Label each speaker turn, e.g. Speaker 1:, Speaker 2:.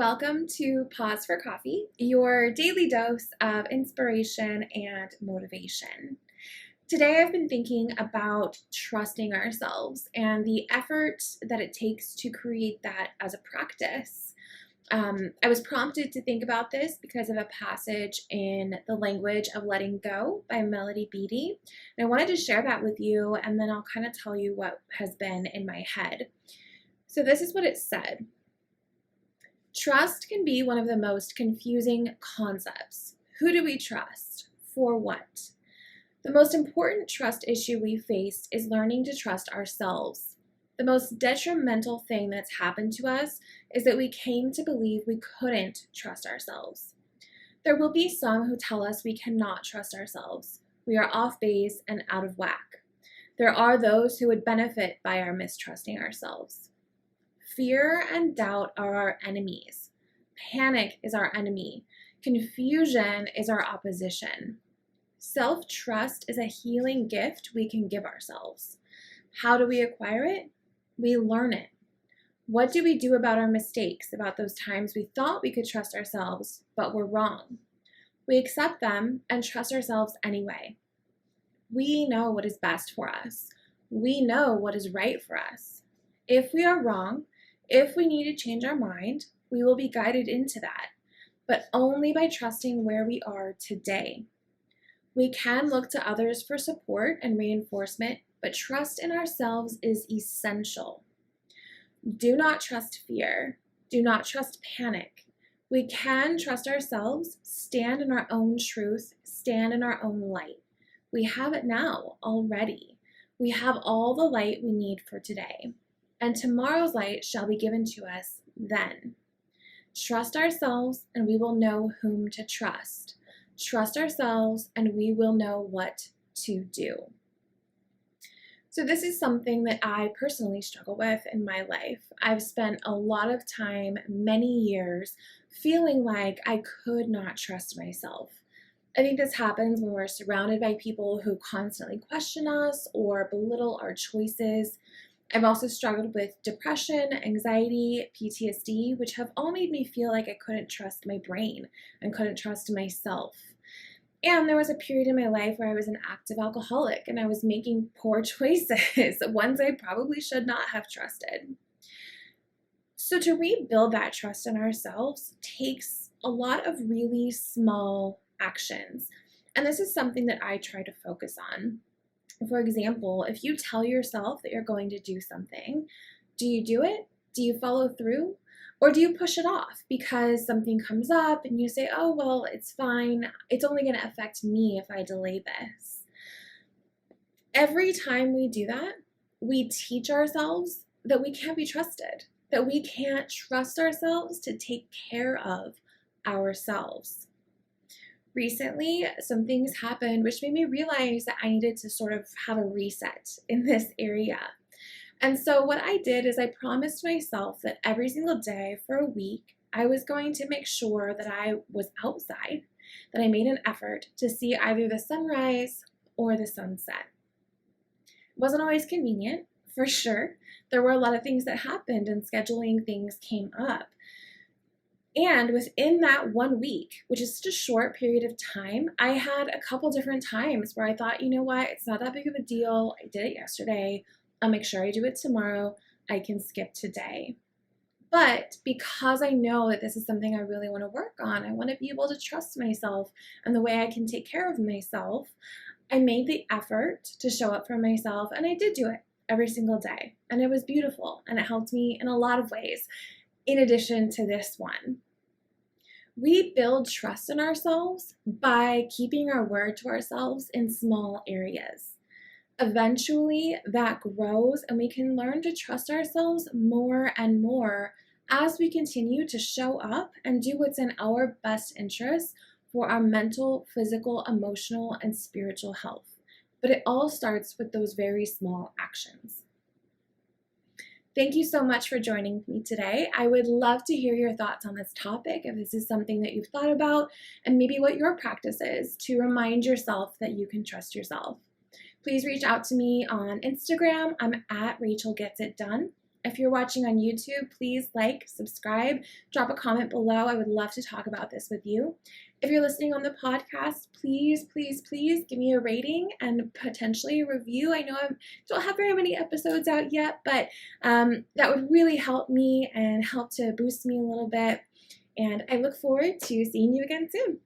Speaker 1: Welcome to Pause for Coffee, your daily dose of inspiration and motivation. Today I've been thinking about trusting ourselves and the effort that it takes to create that as a practice. I was prompted to think about this because of a passage in The Language of Letting Go by Melodie Beattie. And I wanted to share that with you, and then I'll kind of tell you what has been in my head. So this is what it said. Trust can be one of the most confusing concepts. Who do we trust? For what? The most important trust issue we face is learning to trust ourselves. The most detrimental thing that's happened to us is that we came to believe we couldn't trust ourselves. There will be some who tell us we cannot trust ourselves. We are off base and out of whack. There are those who would benefit by our mistrusting ourselves. Fear and doubt are our enemies. Panic is our enemy. Confusion is our opposition. Self-trust is a healing gift we can give ourselves. How do we acquire it? We learn it. What do we do about our mistakes, about those times we thought we could trust ourselves, but were wrong? We accept them and trust ourselves anyway. We know what is best for us. We know what is right for us. If we are wrong, if we need to change our mind, we will be guided into that, but only by trusting where we are today. We can look to others for support and reinforcement, but trust in ourselves is essential. Do not trust fear. Do not trust panic. We can trust ourselves, stand in our own truth, stand in our own light. We have it now already. We have all the light we need for today. And tomorrow's light shall be given to us then. Trust ourselves, and we will know whom to trust. Trust ourselves, and we will know what to do. So this is something that I personally struggle with in my life. I've spent a lot of time, many years, feeling like I could not trust myself. I think this happens when we're surrounded by people who constantly question us or belittle our choices. I've also struggled with depression, anxiety, PTSD, which have all made me feel like I couldn't trust my brain and couldn't trust myself. And there was a period in my life where I was an active alcoholic and I was making poor choices, ones I probably should not have trusted. So to rebuild that trust in ourselves takes a lot of really small actions. And this is something that I try to focus on. For example, if you tell yourself that you're going to do something, do you do it? Do you follow through? Or do you push it off because something comes up and you say, oh, well, it's fine. It's only going to affect me if I delay this. Every time we do that, we teach ourselves that we can't be trusted, that we can't trust ourselves to take care of ourselves. Recently, some things happened which made me realize that I needed to sort of have a reset in this area. And so what I did is I promised myself that every single day for a week, I was going to make sure that I was outside, that I made an effort to see either the sunrise or the sunset. It wasn't always convenient, for sure. There were a lot of things that happened and scheduling things came up. And within that 1 week, which is such a short period of time, I had a couple different times where I thought, you know what, it's not that big of a deal. I did it yesterday. I'll make sure I do it tomorrow. I can skip today. But because I know that this is something I really want to work on, I want to be able to trust myself and the way I can take care of myself, I made the effort to show up for myself, and I did do it every single day. And it was beautiful, and it helped me in a lot of ways. In addition to this one, we build trust in ourselves by keeping our word to ourselves in small areas. Eventually, that grows and we can learn to trust ourselves more and more as we continue to show up and do what's in our best interest for our mental, physical, emotional, and spiritual health. But it all starts with those very small actions. Thank you so much for joining me today. I would love to hear your thoughts on this topic, if this is something that you've thought about, and maybe what your practice is to remind yourself that you can trust yourself. Please reach out to me on Instagram. I'm at Rachel Gets It Done. If you're watching on YouTube, please like, subscribe, drop a comment below. I would love to talk about this with you. If you're listening on the podcast, please, please, please give me a rating and potentially a review. I know I don't have very many episodes out yet, but that would really help me and help to boost me a little bit. And I look forward to seeing you again soon.